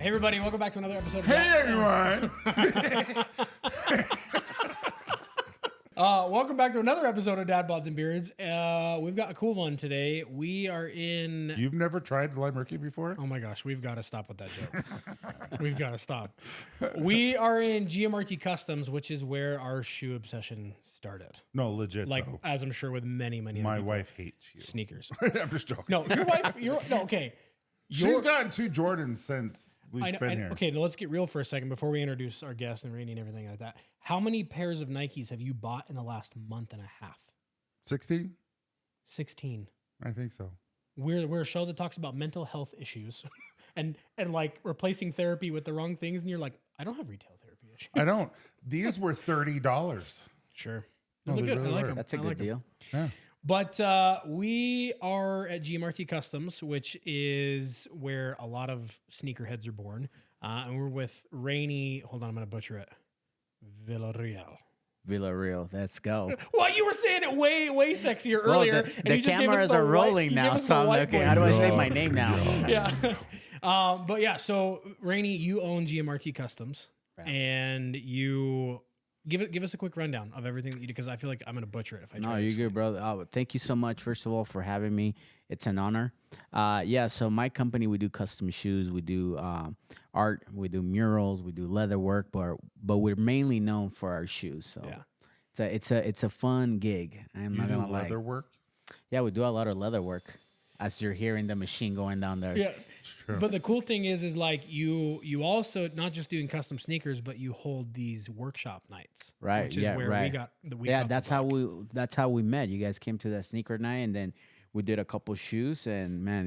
Hey everybody, welcome back to another episode. Hey everyone! Welcome back to another episode of Dad, Bods, and Beards. We've got a cool one today. We are in... You've never tried lime Ricky before? Oh my gosh, we've got to stop with that joke. We've got to stop. We are in GMRT Customs, which is where our shoe obsession started. No, legit. Like, though. as I'm sure with many My other people. wife hates you. Sneakers. I'm just joking. No, your wife... okay. She's gotten 2 Jordans since we've I know, been here. Okay, now let's get real for a second before we introduce our guests and Raynei and everything like that. How many pairs of Nikes have you bought in the last month and a half? 16? 16. I think so. We're a show that talks about mental health issues and like replacing therapy with the wrong things. And you're like, I don't have retail therapy issues. I don't. These were $30. Sure. No, They're they good. really I like were. them. That's a I good like 'em. deal. Yeah. But we are at GMRT Customs, which is where a lot of sneakerheads are born. And we're with Raynei. Hold on, I'm going to butcher it. Villarreal, let's go. Well, you were saying it way sexier earlier. The and you just gave us cameras the are white- rolling you now, gave us so the I'm white okay. boy. How do I say my name now? Yeah. But yeah, so Raynei, you own GMRT Customs, Right. and you give us a quick rundown of everything that you do, because I feel like I'm going to butcher it if I try. No, to you're explain good, brother. Thank you so much, first of all, for having me. It's an honor. Yeah, so my company, we do custom shoes. We do art. We do murals. We do leather work, but we're mainly known for our shoes. So Yeah. it's a fun gig. I'm You not do gonna lie. leather work? Yeah, we do a lot of leather work. As you're hearing the machine going down there. Yeah. True. But the cool thing is like you also not just doing custom sneakers, but you hold these workship nights, Right, Which is yeah, where right. we got the week. Yeah, that's how we met. You guys came to that sneaker night, and then we did a couple shoes, and man,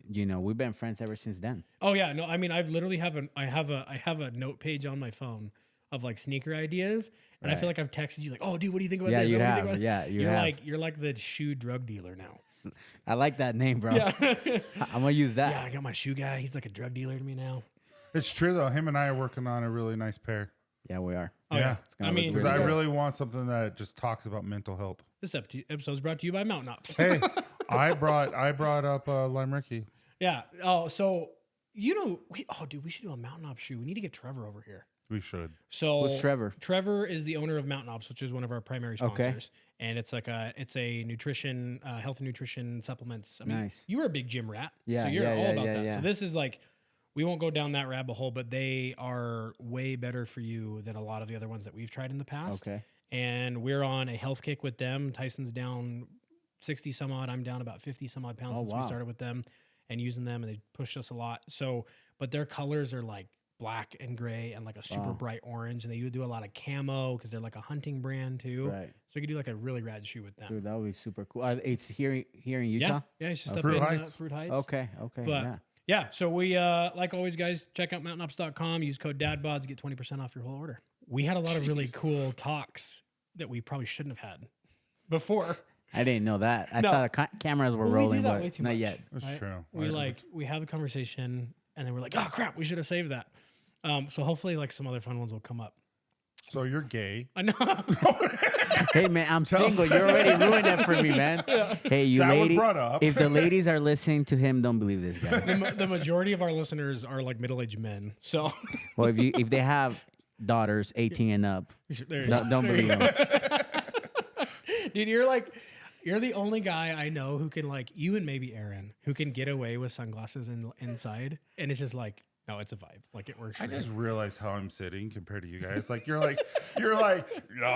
we've been friends ever since then. Oh yeah, no, I mean I've literally have a note page on my phone of like sneaker ideas, and I feel like I've texted you like, oh dude, what do you think about Yeah, this? you What do have. think about Yeah, this? you you're have. you're like the shoe drug dealer now. I like that name, bro. Yeah. I'm gonna use that. Yeah, I got my shoe guy. He's like a drug dealer to me now. It's true, though. Him and I are working on a really nice pair. Yeah, we are. Oh, Yeah. I gonna mean, look Because I Yeah. really want something that just talks about mental health. this episode is brought to you by Mountain Ops. Hey, I brought up lime Ricky. Yeah. Oh, so dude, we should do a Mountain Ops shoe. We need to get Trevor over here. We should. So Who's Trevor? Trevor is the owner of Mountain Ops, which is one of our primary Okay. sponsors. And it's like a nutrition, health and nutrition supplements. I mean, Nice. you were a big gym rat. Yeah, So you're yeah, all yeah, about yeah, that. yeah. So this is like, we won't go down that rabbit hole, but they are way better for you than a lot of the other ones that we've tried in the past. Okay. And we're on a health kick with them. Tyson's down 60 some odd. I'm down about 50 some odd pounds Oh, since we wow. started with them and using them, and they pushed us a lot. So, but their colors are like black and gray and like a super Wow. bright orange, and they do a lot of camo because they're like a hunting brand too. Right. So we could do like a really rad shoe with them. Dude, that would be super cool. It's here in Yeah, Utah. yeah, it's just Oh, up Fruit in Heights. Fruit Heights. Okay. But Yeah. yeah, so we like always, guys, check out mountainops.com. Use code DADBODS, get 20% off your whole order. We had a lot of really cool talks that we probably shouldn't have had before. I didn't know that. I No. thought the cameras were Well, we do rolling, that way but too not much. yet. That's Right? true. We have a conversation, and then we're like, oh crap, we should have saved that. So hopefully, like some other fun ones will come up. So you're gay. I know. Hey man, I'm single. You already ruined it for me, man. Hey, you That was lady. brought up. If the ladies are listening to him, don't believe this guy. The majority of our listeners are like middle-aged men. So Well, if they have daughters 18 and up, there you don't go. believe them. Dude, you're the only guy I know who can, like, you and maybe Aaron, who can get away with sunglasses inside, and it's just like, no, it's a vibe. Like, it works for I you. just realized how I'm sitting compared to you guys. Like you're like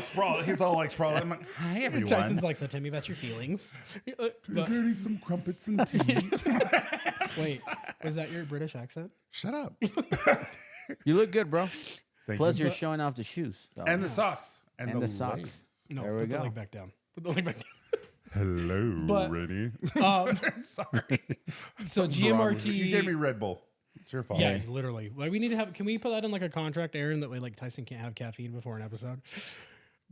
sprawled. He's all like sprawled. I'm like, hi everyone. Tyson's like, so tell me about your feelings. Is there any some crumpets and tea? Wait, was that your British accent? Shut up. You look good, bro. Thank Plus, you. you're showing off the shoes. So. And the socks. And the socks. legs. No, There we put the go. leg back down. Put the leg back down. Hello, But- Raynei. So Sorry. Something's wrong with GMRT. you. You gave me Red Bull. It's your fault. Yeah, literally. Like, we need to have. Can we put that in like a contract, Aaron? That way, like Tyson can't have caffeine before an episode.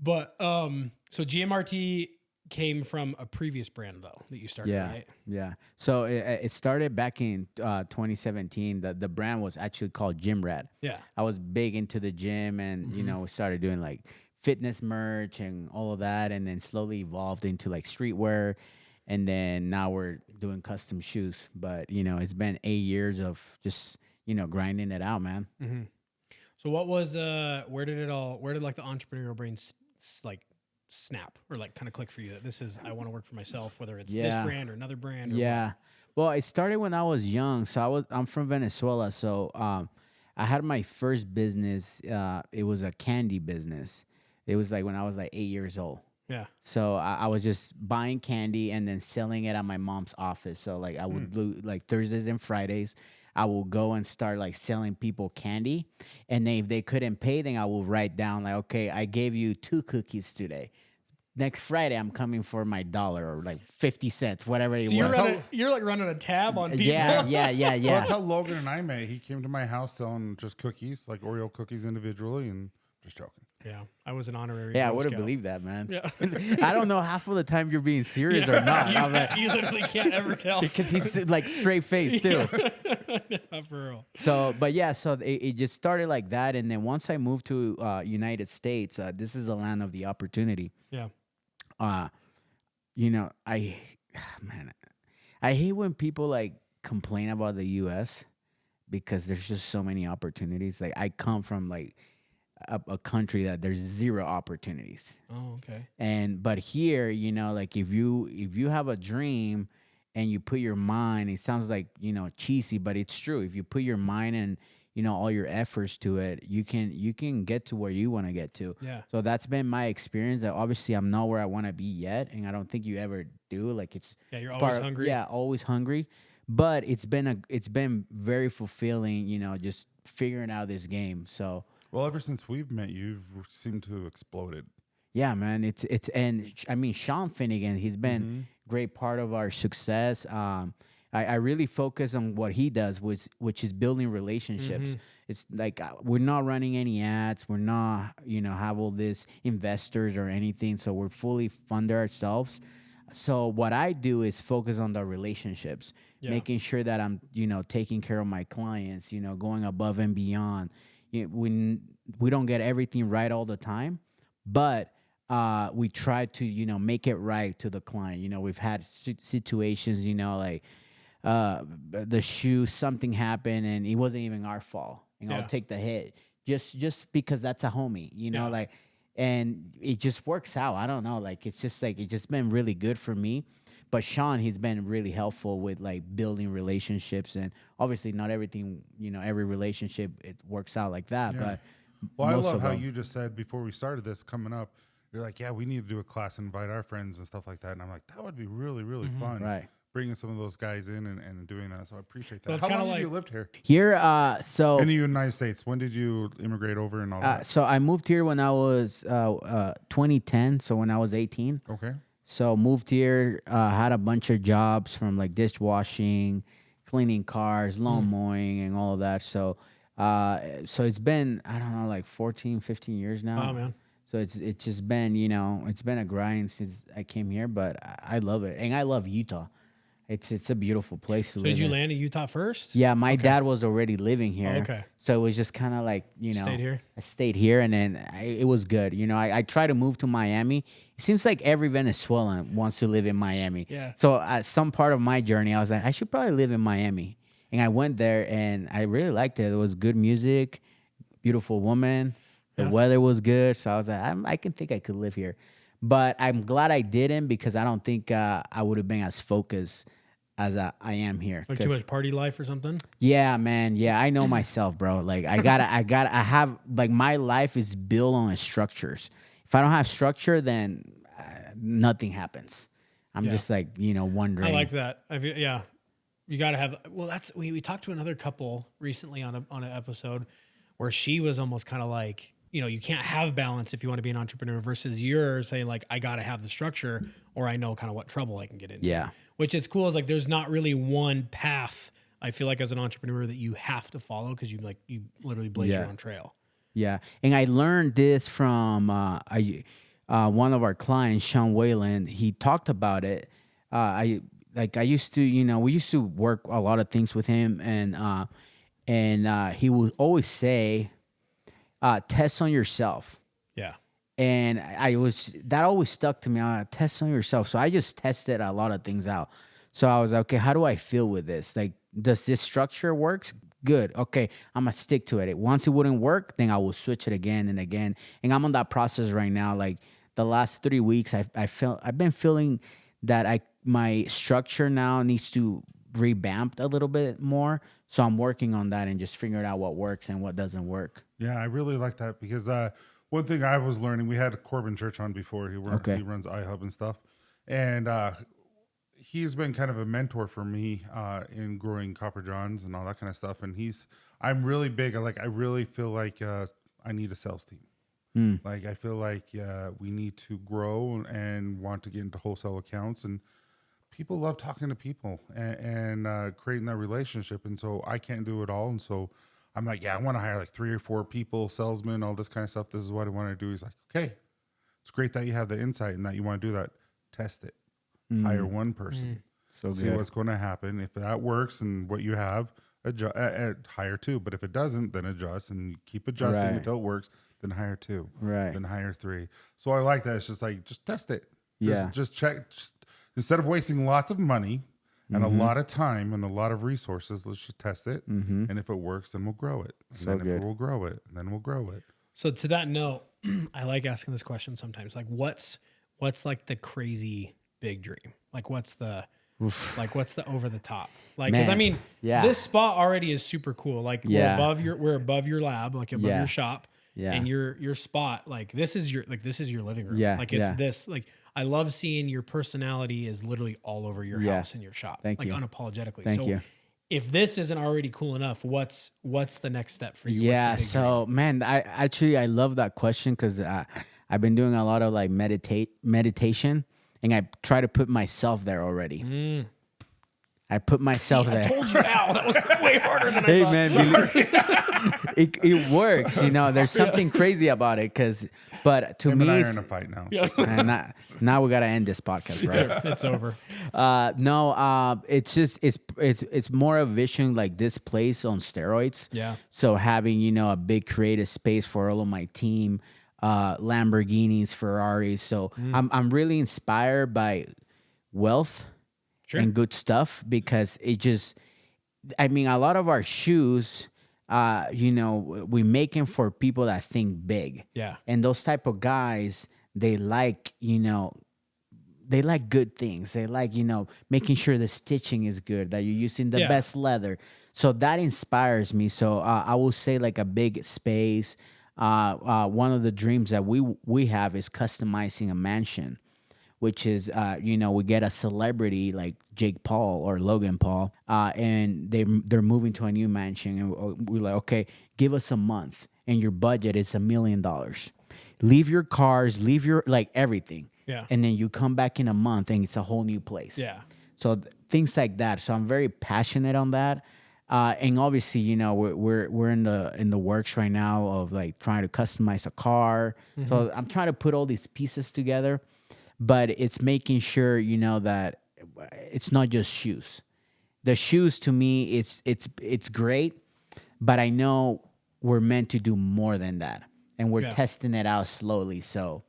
But so GMRT came from a previous brand though that you started, Yeah, right? yeah. So it started back in 2017. The brand was actually called GMRT. Yeah. I was big into the gym, and you know, we started doing like fitness merch and all of that, and then slowly evolved into like streetwear, and then now we're doing custom shoes. But you know, it's been 8 years of just grinding it out, man. Mm-hmm. So what was where did like the entrepreneurial brain like snap or like kind of click for you that this is I want to work for myself, whether it's this brand or another brand? Or yeah. Well, it started when I was young. So I'm from Venezuela. So I had my first business. It was a candy business. It was like when I was like 8 years old. Yeah. So I was just buying candy and then selling it at my mom's office. So like I would do like Thursdays and Fridays. I will go and start like selling people candy. And then if they couldn't pay, then I will write down like, okay, I gave you 2 cookies today. Next Friday, I'm coming for my $1 or like 50 cents, whatever it was. You're like running a tab on people. Yeah. Well, that's how Logan and I met. He came to my house selling just cookies, like Oreo cookies individually, and just joking. Yeah, I was an honorary. Yeah, I Girl would have Scout. believed that, man. Yeah. I don't know half of the time you're being serious or not. I'm like, You literally can't ever tell. because he's like straight face too. Yeah, for real. So, but yeah, so it just started like that, and then once I moved to United States, this is the land of the opportunity. Yeah. I hate when people like complain about the U.S. because there's just so many opportunities. Like I come from like a country that there's 0 opportunities. Oh, okay. But here, like if you have a dream and you put your mind, it sounds like, cheesy, but it's true. If you put your mind and, all your efforts to it, you can get to where you want to get to. Yeah. So that's been my experience. That obviously I'm not where I want to be yet. And I don't think you ever do. Like you're always hungry. Yeah. Always hungry. But it's been very fulfilling, just figuring out this game. So, well, ever since we've met, you've seemed to have exploded. yeah, man. And I mean, Sean Finnegan, he's been great part of our success. I really focus on what he does, which is building relationships. It's like we're not running any ads. We're not, have all this investors or anything. So we're fully funded ourselves. So what I do is focus on the relationships, making sure that I'm, taking care of my clients, going above and beyond. We don't get everything right all the time, but we try to, make it right to the client. We've had situations, like the shoe, something happened and it wasn't even our fault. I'll take the hit just because that's a homie, like, and it just works out. I don't know. Like, it's just like, it's just been really good for me. But Sean, he's been really helpful with like building relationships, and obviously not everything, every relationship, it works out like that. Yeah. But I love how you just said before we started this coming up, you're like, yeah, we need to do a class and invite our friends and stuff like that. And I'm like, that would be really, really fun. Right. Bringing some of those guys in and doing that. So I appreciate that. So it's How kinda long have you like- lived here? here, so In the United States. When did you immigrate over and all that? so I moved here when I was 2010. So when I was 18. Okay. So moved here, had a bunch of jobs from like dishwashing, cleaning cars, lawn mowing, and all of that. So it's been, I don't know, like 14, 15 years now. Wow, man. So it's just been, it's been a grind since I came here, but I love it. And I love Utah. It's a beautiful place to So live did you in. land in Utah first? Yeah, my dad was already living here. Oh, okay. So it was just kind of like, Stayed here? I stayed here, and then it was good. I tried to move to Miami. It seems like every Venezuelan wants to live in Miami. Yeah. So at some part of my journey, I was like, I should probably live in Miami. And I went there, and I really liked it. It was good music, beautiful woman. The weather was good. So I was like, I can think I could live here. But I'm glad I didn't, because I don't think I would have been as focused as I am here. Like too much party life or something? Yeah, man. Yeah, I know myself, bro. Like I have, like, my life is built on structures. If I don't have structure, then nothing happens. I'm just like, wondering. I like that. Yeah. You got to have, well, we talked to another couple recently on an episode where she was almost kind of like, you can't have balance if you want to be an entrepreneur, versus you're saying like, I got to have the structure, or I know kind of what trouble I can get into. Yeah. Which is cool. Is like, there's not really one path, I feel like, as an entrepreneur that you have to follow, because you literally blaze your own trail. Yeah. And I learned this from one of our clients, Sean Wayland. He talked about it. I used to, we used to work a lot of things with him, and he would always say, test on yourself. Yeah. And that always stuck to me. Test on yourself. So I just tested a lot of things out. So I was like, okay, how do I feel with this? Like, does this structure work? good. Okay, I'm gonna stick to it. Once it wouldn't work, then I will switch it again and again. And I'm on that process right now. Like the last 3 weeks, I've been feeling that my structure now needs to revamp a little bit more. So I'm working on that and just figuring out what works and what doesn't work. Yeah, I really like that because one thing I was learning, we had Corbin Church on before. He runs iHub and stuff, and he's been kind of a mentor for me in growing Copper Johns and all that kind of stuff. And I'm really big. I really feel like I need a sales team. Like I feel like we need to grow and want to get into wholesale accounts, and people love talking to people and creating that relationship. And so I can't do it all. And so I'm like, yeah, I want to hire like 3 or 4 people, salesmen, all this kind of stuff. This is what I want to do. He's like, okay, it's great that you have the insight and that you want to do that. Test it. Hire one person. So see what's going to happen. If that works and what you have, hire 2. But if it doesn't, then adjust and keep adjusting until it works. Then hire 2. Right. Then hire 3. So I like that. It's just like, just test it. Just check. Instead of wasting lots of money and a lot of time and a lot of resources, let's just test it. And if it works, then we'll grow it. And So then good. if we'll grow it, then we'll grow it. So to that note, I like asking this question sometimes. Like, what's like the crazy big dream? Like, what's the over the top? Like, because I Man, mean, yeah. this spot already is super cool. Like, Yeah. we're above your lab, like above Yeah. your shop, Yeah. and your spot. Like, this is your living room. Yeah, like it's yeah. this. Like, I love seeing your personality is literally all over your Yeah. house and your shop. Thank like you. unapologetically. Thank so you. if this isn't already cool enough, what's the next step for you? Yeah. What's the big So, man, I love that question because I've been doing a lot of like meditation, and I try to put myself there already. I put myself dream? there. I told you, Al, that was way harder than I Hey thought. man, it works. You know, there's something crazy about it. But to Him me, and I are it's- in a fight now. and now we gotta end this podcast, right? It's over. No, it's just it's more a vision like this place on steroids. Yeah. So having a big creative space for all of my team, Lamborghinis, Ferraris. So I'm really inspired by wealth Sure. and good stuff because I mean, a lot of our shoes, we make them for people that think big. Yeah. And those type of guys, they like good things. They like, making sure the stitching is good, that you're using the Yeah. best leather. So that inspires me. So I will say like a big space. One of the dreams that we have is customizing a mansion, which is, we get a celebrity like Jake Paul or Logan Paul, and they're moving to a new mansion, and we're like, okay, give us a month, and your budget is $1 million. Leave your cars, leave your everything, Yeah. and then you come back in a month, and it's a whole new place. Yeah. So things like that. So I'm very passionate on that. And obviously, we're in the works right now of like trying to customize a car. So I'm trying to put all these pieces together. But it's making sure, that it's not just shoes. The shoes, to me, it's great, but I know we're meant to do more than that, and we're testing it out slowly. So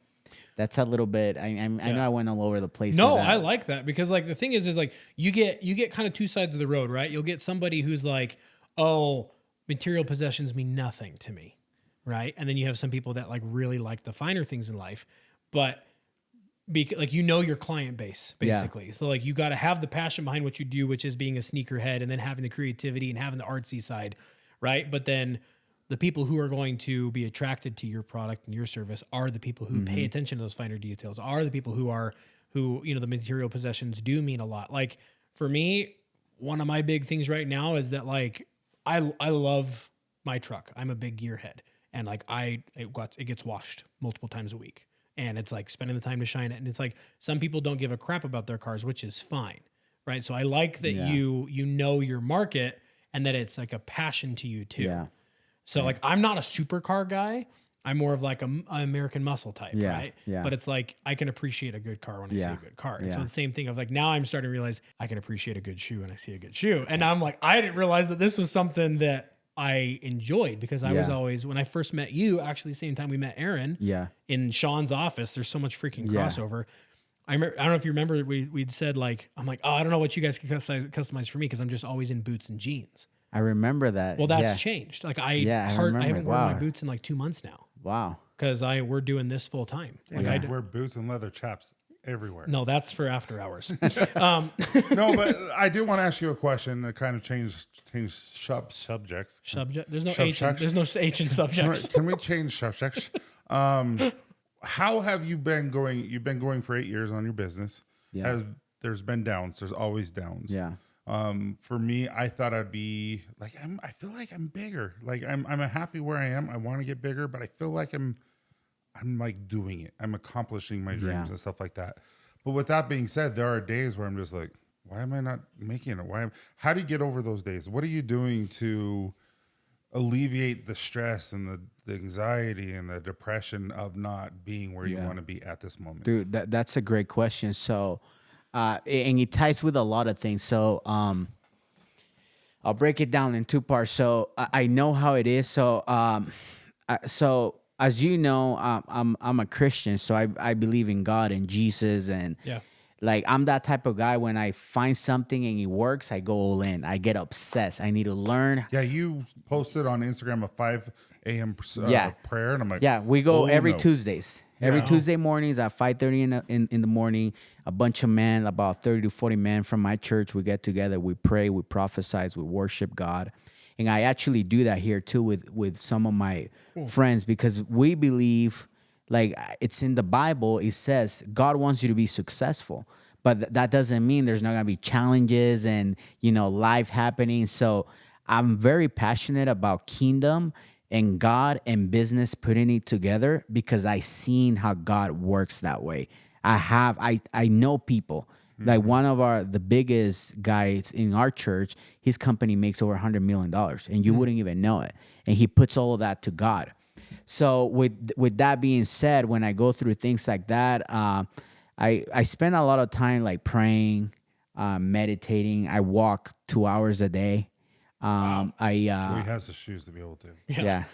that's a little bit. I know I went all over the place. No, with that. I like that because like the thing is like you get kind of two sides of the road, right? You'll get somebody who's like, oh, material possessions mean nothing to me, right? And then you have some people that like really like the finer things in life, but like your client base basically. Yeah. So like you got to have the passion behind what you do, which is being a sneakerhead, and then having the creativity and having the artsy side, right? But then the people who are going to be attracted to your product and your service are the people who pay attention to those finer details, are the people who the material possessions do mean a lot. Like for me, one of my big things right now is that like I love my truck. I'm a big gearhead, and like it gets washed multiple times a week. And it's like spending the time to shine it. And it's like some people don't give a crap about their cars, which is fine, right? So I like that you know your market and that it's like a passion to you too. Yeah. So like I'm not a supercar guy. I'm more of like an American muscle type, right? Yeah. But it's like I can appreciate a good car when I see a good car. And so Yeah. the same thing of like now I'm starting to realize I can appreciate a good shoe when I see a good shoe. And I'm like, I didn't realize that this was something that I enjoyed because I was always, when I first met you, actually the same time we met Aaron in Sean's office, there's so much freaking crossover. I don't know if you remember, we'd said like, I'm like, oh, I don't know what you guys can customize for me because I'm just always in boots and jeans. I remember that. Well, that's yeah. changed. Like I haven't worn my Wow. boots in like 2 months now Wow. because we're doing this full time. Yeah, Like you wear boots and leather chaps everywhere. no, that's for after hours. No, but I do want to ask you a question that kind of change subjects. Subject. There's no Subjects. H. There's no H in subjects. Can we change subjects? How have you been going? You've been going for 8 years on your business. Yeah. There's been downs. There's always downs. Yeah. For me, I thought I'd be like I feel like I'm bigger. Like I'm happy where I am. I want to get bigger, but I feel like I'm like doing it. I'm accomplishing my dreams and stuff like that. But with that being said, there are days where I'm just like, why am I not making it? How do you get over those days? What are you doing to alleviate the stress and the anxiety and the depression of not being where you want to be at this moment? Dude, that's a great question. So, and it ties with a lot of things. So, I'll break it down in two parts. So I know how it is. So, as you know, I'm a Christian, so I believe in God and Jesus, and like I'm that type of guy. When I find something and it works, I go all in. I get obsessed. I need to learn. Yeah, you posted on Instagram a 5 a.m. prayer, and I'm like, we go every Tuesdays. Every Tuesday mornings at 5:30 in the morning, a bunch of men, about 30 to 40 men from my church, we get together, we pray, we prophesy, we worship God. And I actually do that here too with some of my friends, because we believe, like it's in the Bible, it says God wants you to be successful. But that doesn't mean there's not going to be challenges and, life happening. So I'm very passionate about kingdom and God and business, putting it together, because I seen how God works that way. I know people. Like one of the biggest guys in our church, his company makes over $100 million, and you wouldn't even know it. And he puts all of that to God. So with that being said, when I go through things like that, I spend a lot of time like praying, meditating. I walk 2 hours a day. He has the shoes to be able to.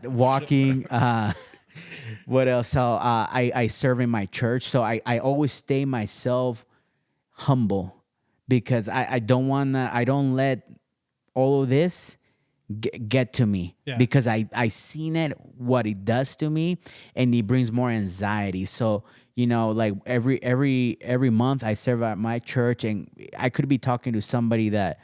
Walking. What else? So I serve in my church, so I always stay myself humble, because I don't let all of this get to me, because I seen it, what it does to me, and it brings more anxiety. So like every month I serve at my church, and I could be talking to somebody that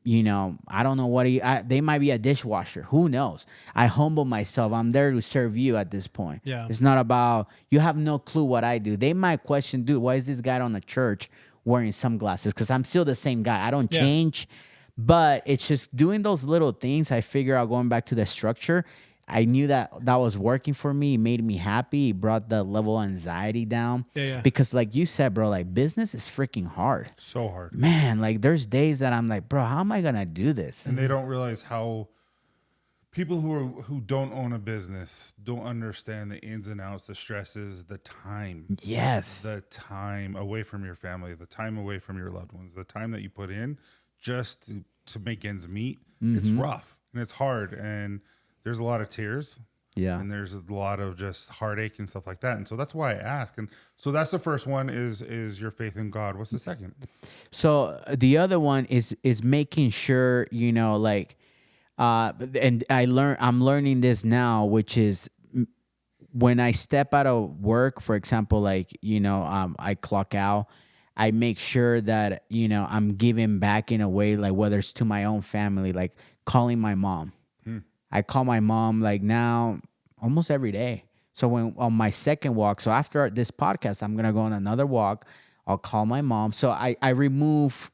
I don't know what they might be a dishwasher. Who knows? I humble myself. I'm there to serve you at this point. Yeah. It's not about, you have no clue what I do. They might question, dude, why is this guy on the church wearing sunglasses? Because I'm still the same guy. I don't change. But it's just doing those little things. I figure out, going back to the structure, I knew that was working for me. It made me happy. It brought the level of anxiety down. Because like you said, bro, like business is freaking hard. So hard. Man, like there's days that I'm like, bro, how am I going to do this? And they don't realize how people who don't own a business don't understand the ins and outs, the stresses, the time. Yes. The time away from your family, the time away from your loved ones, the time that you put in just to make ends meet. It's rough and it's hard, and there's a lot of tears. Yeah. And there's a lot of just heartache and stuff like that. And so that's why I ask. And so that's the first one is your faith in God. What's the second? So the other one is making sure, like, and I'm learning this now, which is when I step out of work, for example, like, I clock out, I make sure that, I'm giving back in a way, like whether it's to my own family, like calling my mom. I call my mom like now almost every day. So when on my second walk, so after this podcast, I'm going to go on another walk. I'll call my mom. So I remove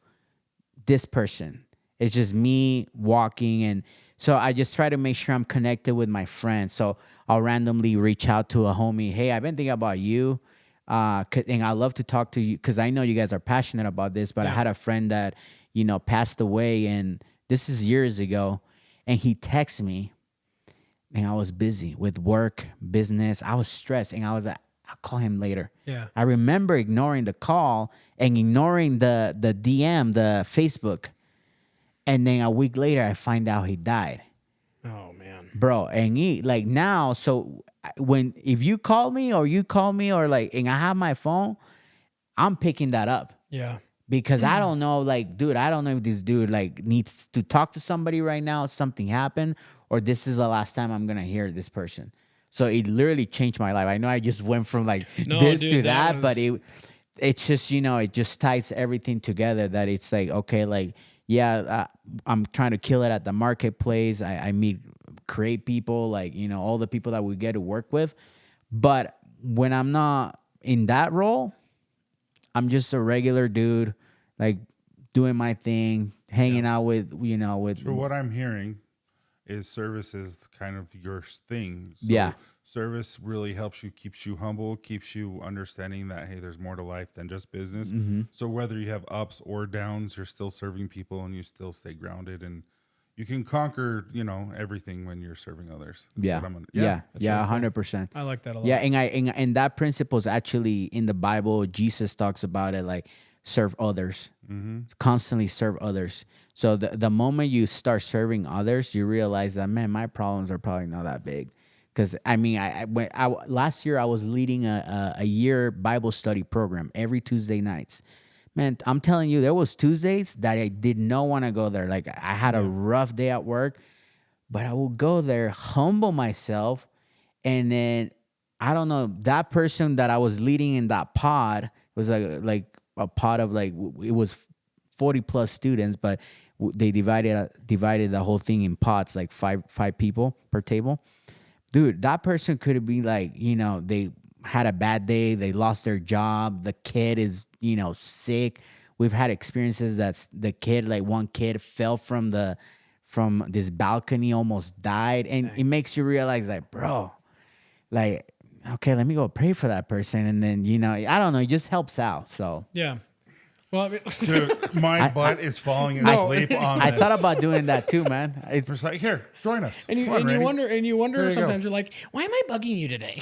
this person. It's just me walking. And so I just try to make sure I'm connected with my friends. So I'll randomly reach out to a homie. Hey, I've been thinking about you. And I love to talk to you because I know you guys are passionate about this, but I had a friend that, passed away, and this is years ago. And he texted me, and I was busy with work, business. I was stressed, and I was like, I'll call him later. Yeah. I remember ignoring the call and ignoring the DM, the Facebook. And then a week later, I find out he died. Oh, man. Bro, and he, like now, so if you call me or like, and I have my phone, I'm picking that up. Yeah. because I don't know, like, dude, I don't know if this dude like needs to talk to somebody right now, something happened, or this is the last time I'm gonna hear this person. So it literally changed my life. I know I just went from like this dude, to that but was- it's just, you know, it just ties everything together that it's like, okay, like, yeah, I'm trying to kill it at the marketplace. I meet great people, like, you know, all the people that we get to work with. But when I'm not in that role, I'm just a regular dude, like doing my thing, hanging out with, you know, with. So what I'm hearing is service is kind of your thing. So Yeah. Service really helps you, keeps you humble, keeps you understanding that, hey, there's more to life than just business. Mm-hmm. So whether you have ups or downs, you're still serving people and you still stay grounded, and you can conquer, you know, everything when you're serving others. That's Yeah. what I'm gonna- Yeah. that's Yeah. really cool. 100%. I like that a lot. Yeah. And that principle is actually in the Bible. Jesus talks about it, like serve others, constantly serve others. So the moment you start serving others, you realize that, man, my problems are probably not that big. Because I mean, last year I was leading a year Bible study program every Tuesday nights. Man, I'm telling you, there was Tuesdays that I did not want to go there. Like I had a rough day at work, but I would go there, humble myself, and then I don't know, that person that I was leading in that pod was like a pod of like it was 40 plus students, but they divided the whole thing in pods, like five people per table. Dude, that person could have been like, you know, they had a bad day, they lost their job, the kid is, you know, sick. We've had experiences that the kid, like one kid fell from this balcony, almost died. And it makes you realize like, bro, like, okay, let me go pray for that person. And then, you know, I don't know, it just helps out. So Yeah. Well, I mean, Dude, my butt is falling asleep on I this. thought about doing that too, man. It's It's like, here, join us. and you, Come on, and you Raynei. wonder, and you wonder There you go. sometimes you're like, why am I bugging you today?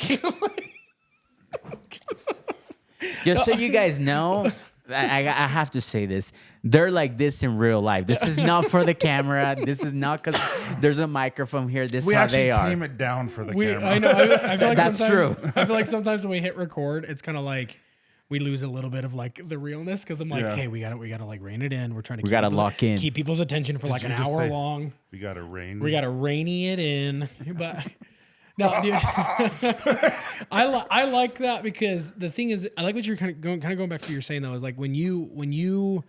just so you guys know, I have to say this. They're like this in real life. This is not for the camera. This is not because there's a microphone here. This We is how actually they are. tame it down for the camera. I know. I feel like That's sometimes, true. I feel like sometimes when we hit record, it's kind of like we lose a little bit of like the realness because I'm like, Yeah. hey, we gotta like rein it in. We're trying to We gotta lock in. keep people's attention for like you an just hour say- long. We got to rain. We gotta rainy it in, but. No, dude. I like that because the thing is, I like what you're kind of going back to what you're saying though, is like when you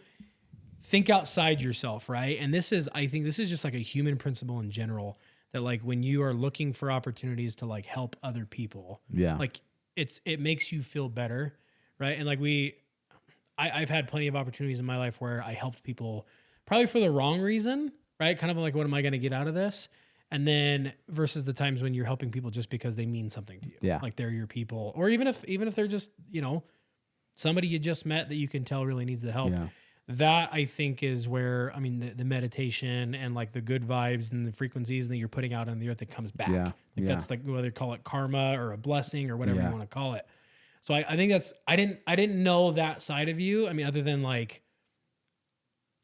think outside yourself, right? And I think this is just like a human principle in general that like when you are looking for opportunities to like help other people, Yeah. like it makes you feel better, right? And like I've had plenty of opportunities in my life where I helped people probably for the wrong reason, right? Kind of like, what am I going to get out of this? And then versus the times when you're helping people just because they mean something to you. Yeah. Like they're your people. Or even if they're just, you know, somebody you just met that you can tell really needs the help. Yeah. That I think is where, I mean, the meditation and like the good vibes and the frequencies that you're putting out on the earth that comes back. Yeah. Like Yeah. that's like whether you call it karma or a blessing or whatever Yeah. you want to call it. So I think that's, I didn't know that side of you. I mean, other than like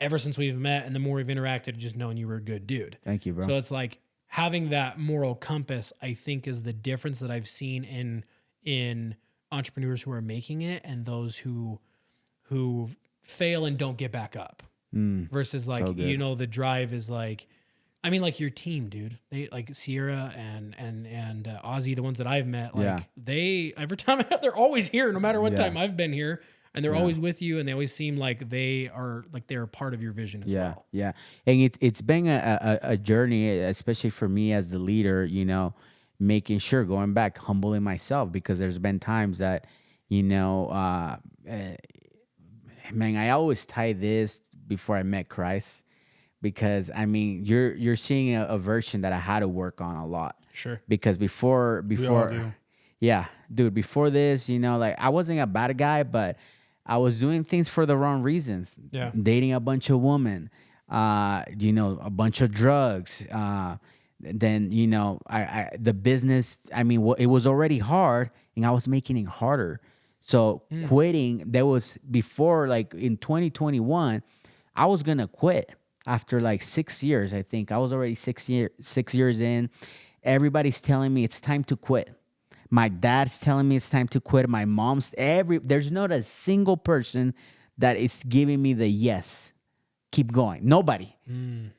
ever since we've met and the more we've interacted, just knowing you were a good dude. Thank you, bro. So it's like having that moral compass, I think, is the difference that I've seen in entrepreneurs who are making it and those who fail and don't get back up. Versus like, so good. you know, the drive is like, I mean, like your team, dude. They like Sierra and Ozzy, the ones that I've met. Like Yeah. they every time they're always here, no matter what Yeah. time I've been here, and they're always with you, and they always seem like they're a part of your vision as well. Yeah, and it's been a journey, especially for me as the leader. You know, making sure going back, humbling myself because there's been times that, you know, man, I always tie this before I met Christ because I mean you're seeing a version that I had to work on a lot. Sure. Because before do. yeah, dude, before this, you know, like I wasn't a bad guy, but I was doing things for the wrong reasons. Yeah. Dating a bunch of women, you know, a bunch of drugs. Then, you know, the business, I mean, it was already hard and I was making it harder. So quitting, there was before, like in 2021, I was going to quit after like 6 years, I think. I was already 6 years in. Everybody's telling me it's time to quit. My dad's telling me it's time to quit. My mom's there's not a single person that is giving me the yes, keep going. Nobody. And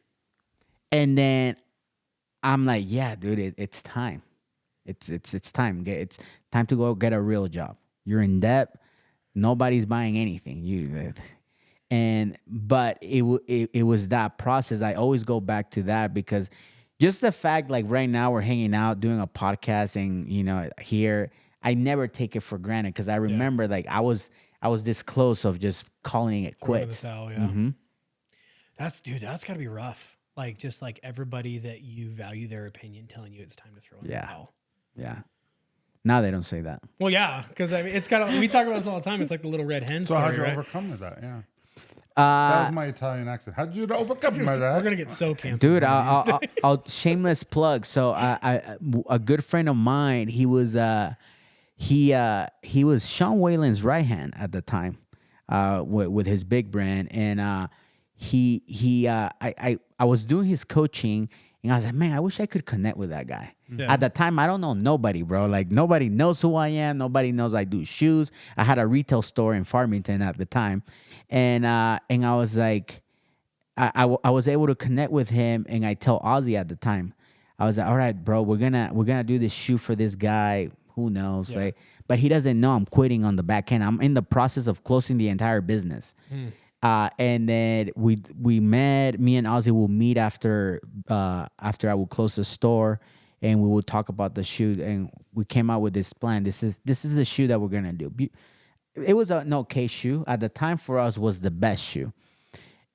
then I'm like, yeah, dude, it's time. It's time. It's time to go get a real job. You're in debt. Nobody's buying anything. But it was that process. I always go back to that because just the fact, like right now we're hanging out doing a podcast and, you know, here, I never take it for granted because I remember like I was this close of just calling it quits. That's gotta be rough. Like just like everybody that you value their opinion telling you it's time to throw in the towel. Yeah. Now they don't say that. Well, yeah, because I mean, it's kind of we talk about this all the time. It's like the little red hen. So story, how'd you right? overcome with that? Yeah. That was my Italian accent. How'd you overcome with that? We're gonna get so canceled, dude. I'll shameless plug. So a good friend of mine, he was Sean Whalen's right hand at the time, with his big brand, and I was doing his coaching, and I was like, man, I wish I could connect with that guy. Yeah. At the time, I don't know nobody, bro. Like nobody knows who I am. Nobody knows I do shoes. I had a retail store in Farmington at the time, and I was like, I was able to connect with him, and I tell Ozzy at the time, I was like, all right, bro, we're gonna do this shoe for this guy. Who knows? Like, but he doesn't know I'm quitting on the back end. I'm in the process of closing the entire business. And then we met. Me and Ozzy will meet after I will close the store, and we will talk about the shoe. And we came out with this plan. This is the shoe that we're gonna do. It was an okay shoe at the time for us. Was the best shoe,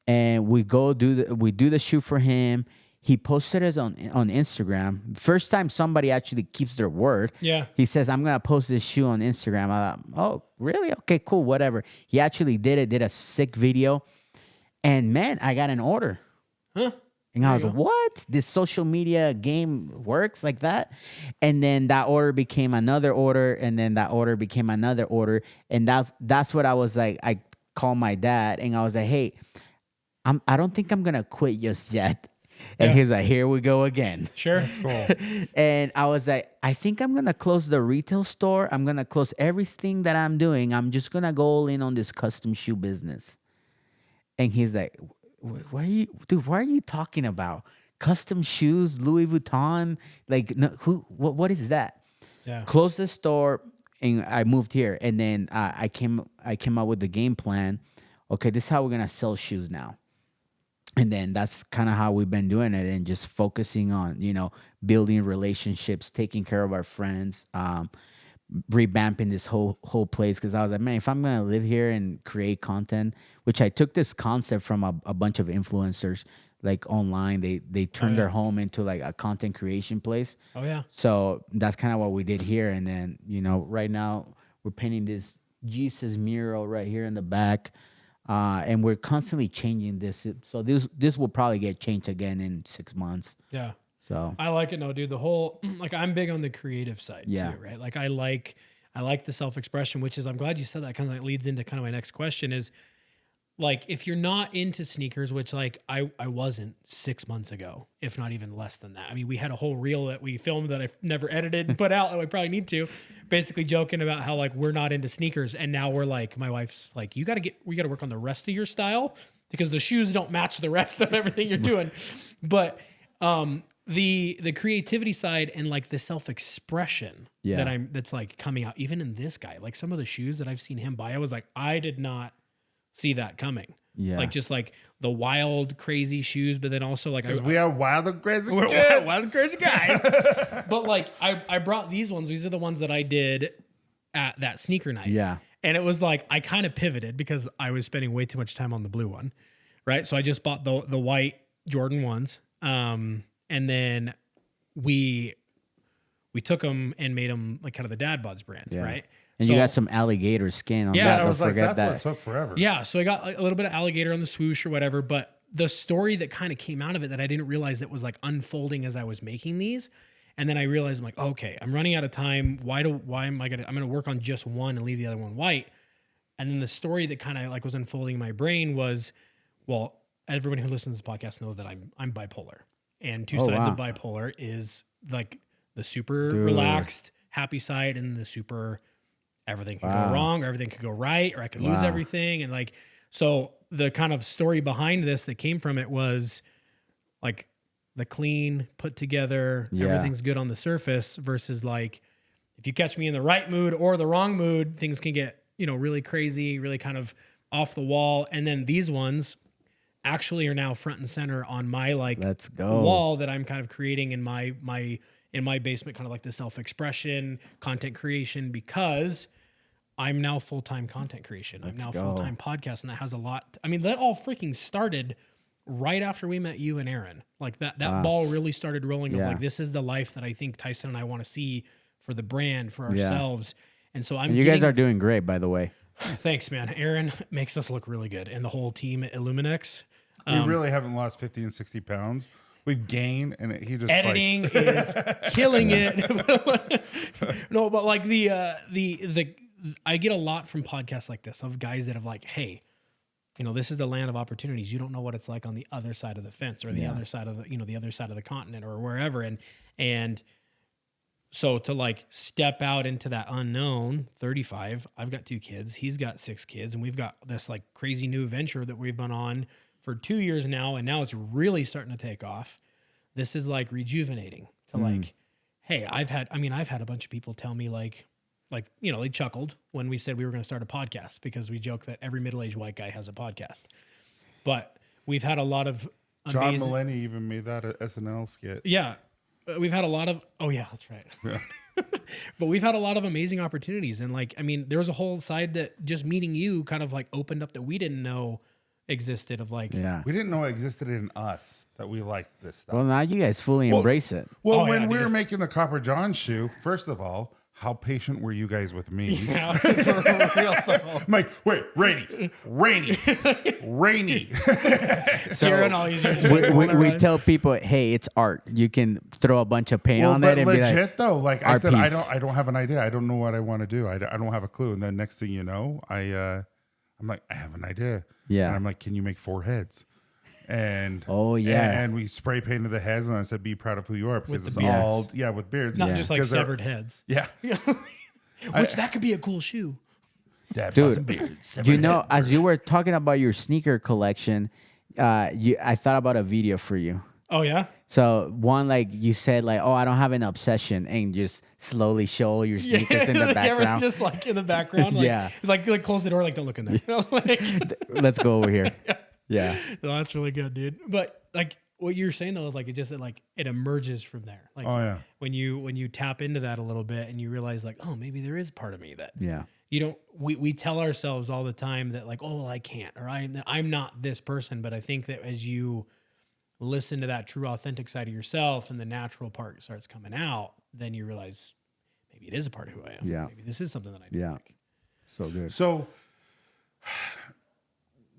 and we do the shoe for him. He posted us on Instagram. First time somebody actually keeps their word. Yeah. He says, I'm going to post this shoe on Instagram. I thought, oh, really? Okay, cool, whatever. He actually did a sick video. And, man, I got an order. Huh? And I was like, what? This social media game works like that? And then that order became another order. And then that order became another order. And that's what I was like. I called my dad, and I was like, hey, I don't think I'm going to quit just yet. And he's like, here we go again. Sure. That's cool. And I was like, I think I'm going to close the retail store. I'm going to close everything that I'm doing. I'm just going to go all in on this custom shoe business. And he's like, what are you talking about? Custom shoes, Louis Vuitton? Like, no, what is that? Yeah. Closed the store, and I moved here. And then I came up with the game plan. Okay, this is how we're going to sell shoes now. And then that's kind of how we've been doing it, and just focusing on, you know, building relationships, taking care of our friends, revamping this whole place. Because I was like, man, if I'm going to live here and create content, which I took this concept from a bunch of influencers, like online, they turned their home into like a content creation place. Oh, yeah. So that's kind of what we did here. And then, you know, right now we're painting this Jesus mural right here in the back. And we're constantly changing this. So this will probably get changed again in 6 months. Yeah. So I like it. No, dude, the whole, like, I'm big on the creative side too, right? Like I like the self-expression, which is, I'm glad you said that, because it leads into kind of my next question is, like, if you're not into sneakers, which like I wasn't 6 months ago, if not even less than that. I mean, we had a whole reel that we filmed that I've never edited and put out, that we probably need to, basically joking about how like we're not into sneakers. And now we're like, my wife's like, we got to work on the rest of your style, because the shoes don't match the rest of everything you're doing. But the creativity side and like the self-expression that's like coming out, even in this guy, like some of the shoes that I've seen him buy, I was like, I did not see that coming. Yeah. Like just like the wild, crazy shoes, but then also like we are wild and crazy wild and crazy guys. But like I brought these ones. These are the ones that I did at that sneaker night. Yeah. And it was like I kind of pivoted because I was spending way too much time on the blue one. Right. So I just bought the white Jordan ones. And then we took them and made them like kind of the Dad Bods brand, right? And you got some alligator skin on that. Yeah, I was like, that's what took forever. Yeah, so I got a little bit of alligator on the swoosh or whatever, but the story that kind of came out of it that I didn't realize that was like unfolding as I was making these, and then I realized I'm like, okay, I'm running out of time. I'm gonna work on just one and leave the other one white. And then the story that kind of like was unfolding in my brain was, well, everyone who listens to this podcast knows that I'm bipolar, and two sides of bipolar is like the super relaxed, happy side, and the super everything can go wrong, or everything could go right, or I could lose everything. And like, So the kind of story behind this that came from it was like the clean, put together, everything's good on the surface versus like, if you catch me in the right mood or the wrong mood, things can get, really crazy, really kind of off the wall. And then these ones actually are now front and center on my Let's go. wall that I'm kind of creating in my basement, kind of like the self-expression, content creation, because I'm now full-time content creation. I'm now full-time podcast, and that has a lot. I mean, that all freaking started right after we met you and Aaron. Like that ball really started rolling of like, this is the life that I think Tyson and I want to see for the brand, for ourselves. And so you guys are doing great, by the way. Thanks, man. Aaron makes us look really good, and the whole team at Illuminex. We really haven't lost 50 and 60 pounds. We've gained, and he just editing is killing it. No, but like the I get a lot from podcasts like this of guys that have like, hey, this is the land of opportunities. You don't know what it's like on the other side of the fence or the other side of the, the other side of the continent or wherever. And so to like step out into that unknown, 35, I've got 2 kids, he's got 6 kids, and we've got this like crazy new venture that we've been on for 2 years now. And now it's really starting to take off. This is like rejuvenating to like, hey, I've had a bunch of people tell me like, they chuckled when we said we were going to start a podcast because we joke that every middle-aged white guy has a podcast. But we've had a lot of John Mulaney even made that an SNL skit. Yeah. We've had a lot of, that's right. Yeah. But we've had a lot of amazing opportunities. And like, there was a whole side that just meeting you kind of like opened up that we didn't know existed of like. Yeah. We didn't know it existed in us that we liked this stuff. Well, now you guys fully embrace it. Well, when we were making the Copper John shoe, first of all, how patient were you guys with me? Yeah, for real though. I'm like, wait, Raynei. So we tell people, hey, it's art. You can throw a bunch of paint on it and legit be like, though. Like I said, I don't have an idea. I don't know what I want to do. I don't have a clue. And then next thing you know, I'm like, I have an idea. Yeah. And I'm like, can you make 4 heads? And and we spray painted the heads, and I said, "Be proud of who you are," because it's all with beards, not just like severed heads. Yeah, which that could be a cool shoe. Dad, dude, some beards. As you were talking about your sneaker collection, I thought about a video for you. Oh yeah. So one, like you said, like, oh, I don't have an obsession, and just slowly show your sneakers in the background. Just like in the background. Like, like close the door, like don't look in there. Let's go over here. Yeah. No, that's really good, dude. But like what you're saying though is like it emerges from there. Like when you tap into that a little bit and you realize like, oh, maybe there is part of me that you don't we tell ourselves all the time that like, oh, well, I can't, or I'm not this person. But I think that as you listen to that true authentic side of yourself and the natural part starts coming out, then you realize maybe it is a part of who I am. Yeah. Maybe this is something that I do like. So good. So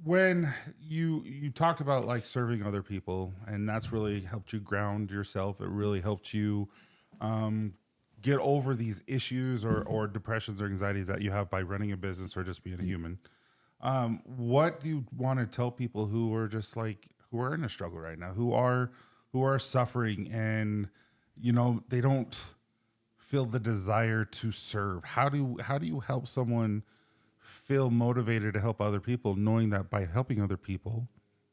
when you talked about like serving other people, and that's really helped you ground yourself, it really helped you get over these issues or depressions or anxieties that you have by running a business or just being a human. What do you want to tell people who are just like, who are in a struggle right now, who are suffering, and they don't feel the desire to serve? How do you help someone feel motivated to help other people, knowing that by helping other people,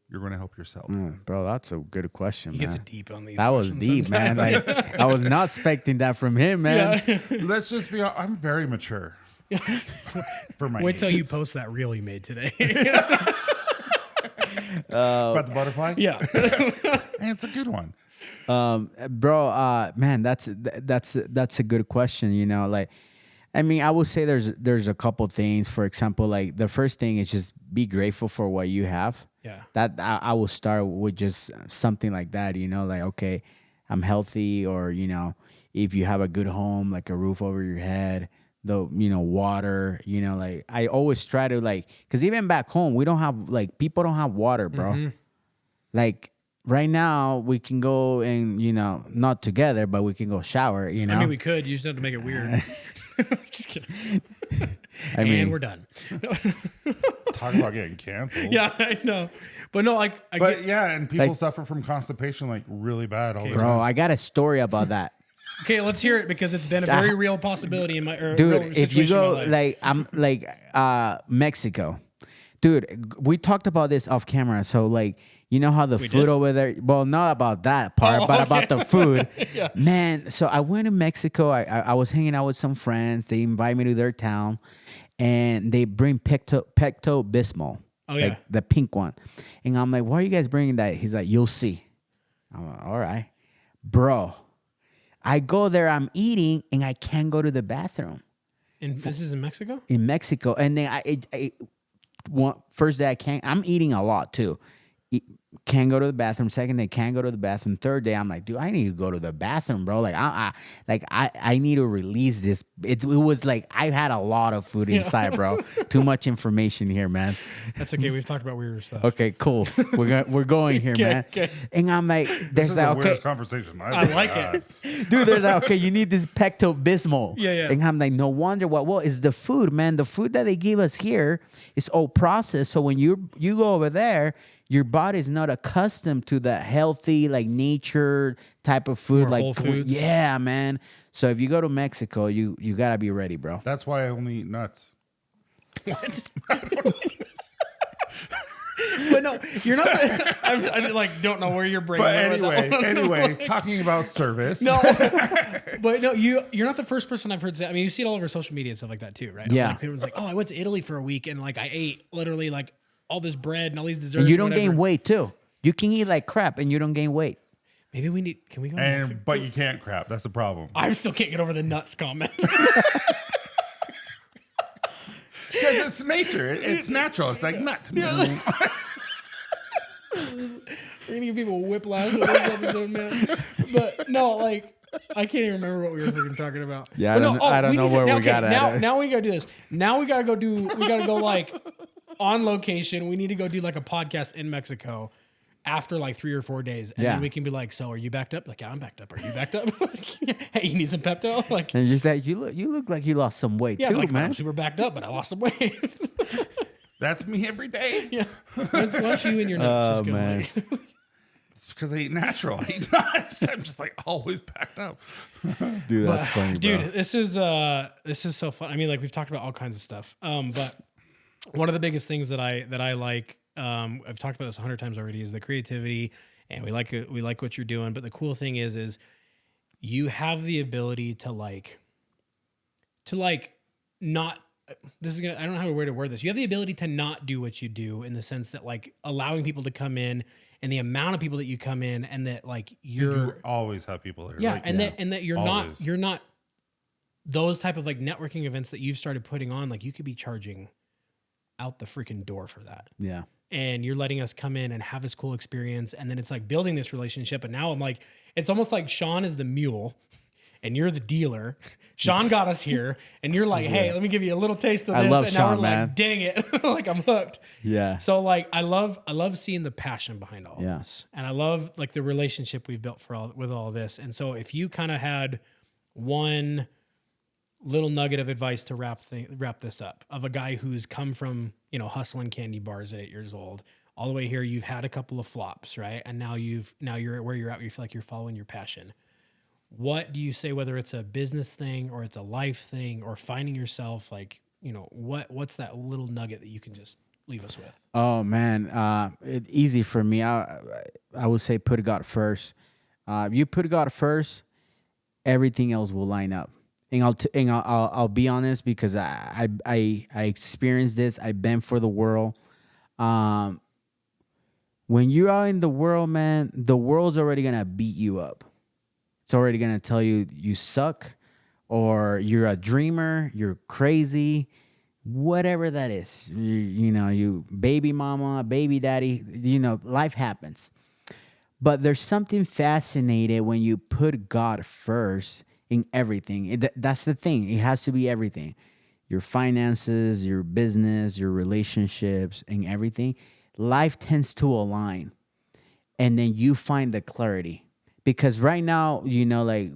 you're going to help yourself? Bro, that's a good question, man. He gets deep on these. That was deep, man. Like, I was not expecting that from him, man. Yeah. Let's just be. I'm very mature. For my wait till you post that reel you made today. About the butterfly? Yeah. It's a good one. Bro, man, that's a good question. Like, I would say there's a couple things. For example, like the first thing is just be grateful for what you have. Yeah. That I will start with just something like that, like, okay, I'm healthy, or, if you have a good home, like a roof over your head, the, water, like I always try to like, cause even back home, we don't have like, people don't have water, bro. Mm-hmm. Like right now we can go and, not together, but we can go shower, we could, you just have to make it weird. Just kidding. And we're done. Talk about getting canceled. Yeah, I know. But no, and people suffer from constipation like really bad all the time. Bro, I got a story about that. Okay, let's hear it, because it's been a very real possibility in my dude. If you go like Mexico, Dude, we talked about this off camera. So like, you know how the food over there, well, not about that part, but about the food. Yeah. Man, so I went to Mexico. I was hanging out with some friends. They invite me to their town and they bring Pepto-Bismol. Oh, like the pink one. And I'm like, why are you guys bringing that? He's like, you'll see. I'm like, all right. Bro, I go there, I'm eating, and I can't go to the bathroom. And this is in Mexico? In Mexico. And then first day I'm eating a lot too. Can't go to the bathroom. Second day, can't go to the bathroom. Third day, I'm like, dude, I need to go to the bathroom, bro. Like, I need to release this. It was like I had a lot of food inside, bro. Too much information here, man. That's okay. We've talked about weird stuff. Okay, cool. We're going here, man. Okay. And I'm like, there's that. Okay, weirdest conversation. I like it, dude. They're like, okay, you need this Pepto-Bismol. Yeah. And I'm like, no wonder what. Well, it's the food, man. The food that they give us here is all processed. So when you go over there, your body is not accustomed to the healthy, like nature type of food, more like whole foods. Yeah, man. So if you go to Mexico, you gotta be ready, bro. That's why I only eat nuts. What? But no, you're not. I like don't know where you're bringing. But anyway, talking about service. No, but no, you're not the first person I've heard say. I mean, you see it all over social media and stuff like that too, right? Yeah. Like, people's like, oh, I went to Italy for a week and like I ate literally like all this bread and all these desserts. And you don't gain weight too. You can eat like crap and you don't gain weight. Maybe we need. Can we go? But you can't crap. That's the problem. I still can't get over the nuts comment. Because it's nature. It's natural. It's like nuts. We're gonna give people whiplash with this episode, man. But no, like I can't even remember what we were freaking talking about. Yeah, I don't know where we got at. Now we gotta do this. Now we gotta go like on location. We need to go do like a podcast in Mexico after like 3 or 4 days. And then we can be like, so are you backed up? Like, yeah, I'm backed up. Are you backed up? Hey, you need some Pepto? Like, and you said you look like you lost some weight too, like, man. I'm super backed up, but I lost some weight. That's me every day. Yeah. Why don't you and your nuts just go man. It's because I eat natural. I eat nuts. I'm just like always packed up. Dude, that's funny, bro. Dude, this is so fun. I mean, like we've talked about all kinds of stuff. But one of the biggest things that I like, I've talked about this 100 times already, is the creativity, and we like what you're doing. But the cool thing is you have the ability to not. This is gonna. I don't know how to word this. You have the ability to not do what you do, in the sense that like allowing people to come in, and the amount of people that you come in, and that like you always have people there. Yeah, like, and that you're not those type of like networking events that you've started putting on. Like you could be charging out the freaking door for that. Yeah. And you're letting us come in and have this cool experience, and then it's like building this relationship. And now I'm like, it's almost like Sean is the mule, and you're the dealer. Sean got us here, and you're like, hey, let me give you a little taste of this. I love and Sean, now we're man. like, dang it, like I'm hooked. Yeah. So like, I love seeing the passion behind all Yeah. this, and I love like the relationship we've built with all this. And so if you kind of had one little nugget of advice to wrap this up, of a guy who's come from, hustling candy bars at 8 years old, all the way here, you've had a couple of flops, right? And now you're where you're at, where you feel like you're following your passion. What do you say, whether it's a business thing or it's a life thing or finding yourself, like, what's that little nugget that you can just leave us with? Oh man, easy for me. I would say put God first. If you put God first, everything else will line up. And I'll be honest, because I experienced this. I've been for the world. When you're out in the world, man, the world's already gonna beat you up. It's already gonna tell you you suck, or you're a dreamer, you're crazy, whatever that is. You baby mama, baby daddy. Life happens. But there's something fascinating when you put God first in everything. That's the thing. It has to be everything. Your finances, your business, your relationships, and everything. Life tends to align. And then you find the clarity. Because right now, like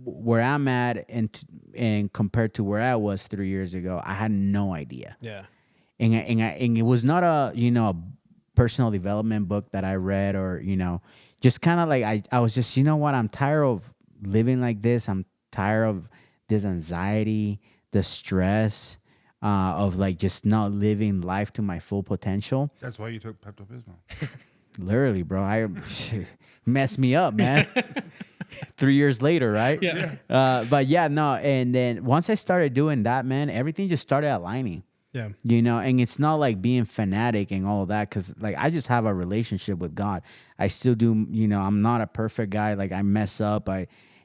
where I'm at and compared to where I was 3 years ago, I had no idea. Yeah. And it was not a personal development book that I read, or, just kind of like I was just, I'm tired of living like this. I'm tired of this anxiety, the stress. of like just not living life to my full potential. That's why you took Pepto-Bismol. Literally, bro. I messed me up, man. 3 years later, right? Yeah. But yeah, no. And then once I started doing that, man, everything just started aligning. Yeah. You know, and it's not like being fanatic and all of that, because like I just have a relationship with God. I still do, you know, I'm not a perfect guy. Like I mess up.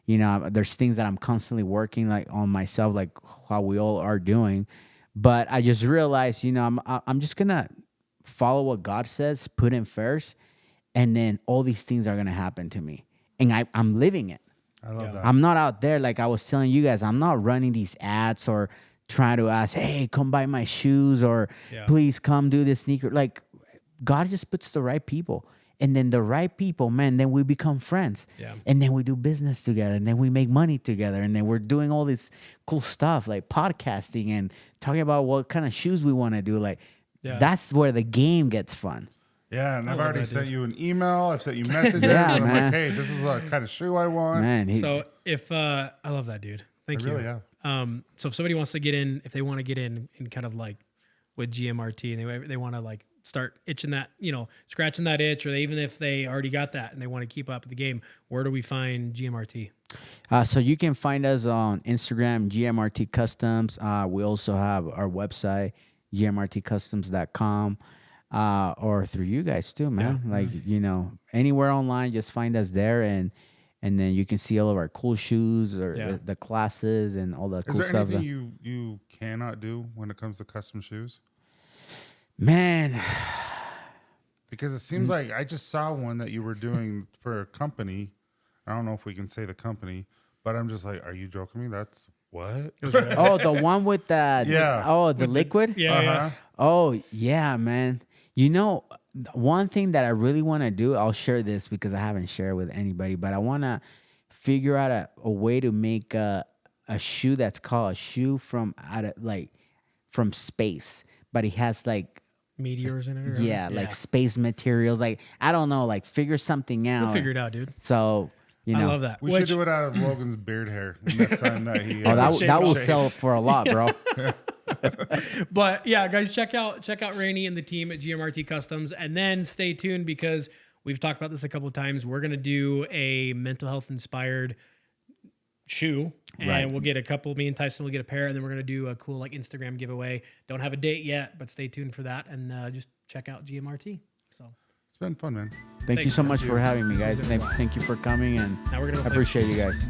You know, there's things that I'm constantly working like on myself, like how we all are doing. But I just realized, you know, I'm just gonna follow what God says, put Him first, and then all these things are gonna happen to me, and I'm living it. I love that. I'm not out there like I was telling you guys. I'm not running these ads or trying to ask, hey, come buy my shoes, or please come do this sneaker. Like God just puts the right people. And then the right people, man, then we become friends. Yeah. And then we do business together. And then we make money together. And then we're doing all this cool stuff like podcasting and talking about what kind of shoes we want to do. Like that's where the game gets fun. Yeah, and I've already sent you an email. I've sent you messages. Yeah, and I'm man. like, hey, this is the kind of shoe I want. Man, So if I love that, dude. Thank you. Really have. So if somebody wants to get in, if they want to get in and kind of like with GMRT, and they want to like start itching that, you know, scratching that itch, or even if they already got that and they want to keep up with the game, where do we find GMRT? So you can find us on Instagram, GMRT Customs. We also have our website, gmrtcustoms.com, or through you guys too, man. Yeah. Like, you know, anywhere online, just find us there, and then you can see all of our cool shoes or the classes and all the cool Is there stuff. anything you cannot do when it comes to custom shoes? Man, Because it seems like I just saw one that you were doing for a company. I don't know if we can say the company, but I'm just like, are you joking me? That's what? It was red. oh, the one with the Yeah. the liquid. Yeah. Oh yeah, man. You know, one thing that I really want to do, I'll share this because I haven't shared with anybody, but I want to figure out a way to make a shoe that's called a shoe from from space, but it has like Meteors in it. Or like space materials. Like I don't know, like figure something out. We'll figure it out, dude. So you know, I love that. We should do it out of Logan's beard hair next time that he. that will shaves. sell for a lot, bro. But yeah, guys, check out Raynei and the team at GMRT Customs, and then stay tuned because we've talked about this a couple of times. We're gonna do a mental health inspired shoe, and we'll get a couple. Me and Tyson will get a pair, and then we're gonna do a cool like Instagram giveaway. Don't have a date yet, but stay tuned for that, and just check out GMRT. So It's been fun, man. Thank you so much for having me, guys. Thank you for coming, and now we're gonna I appreciate you guys.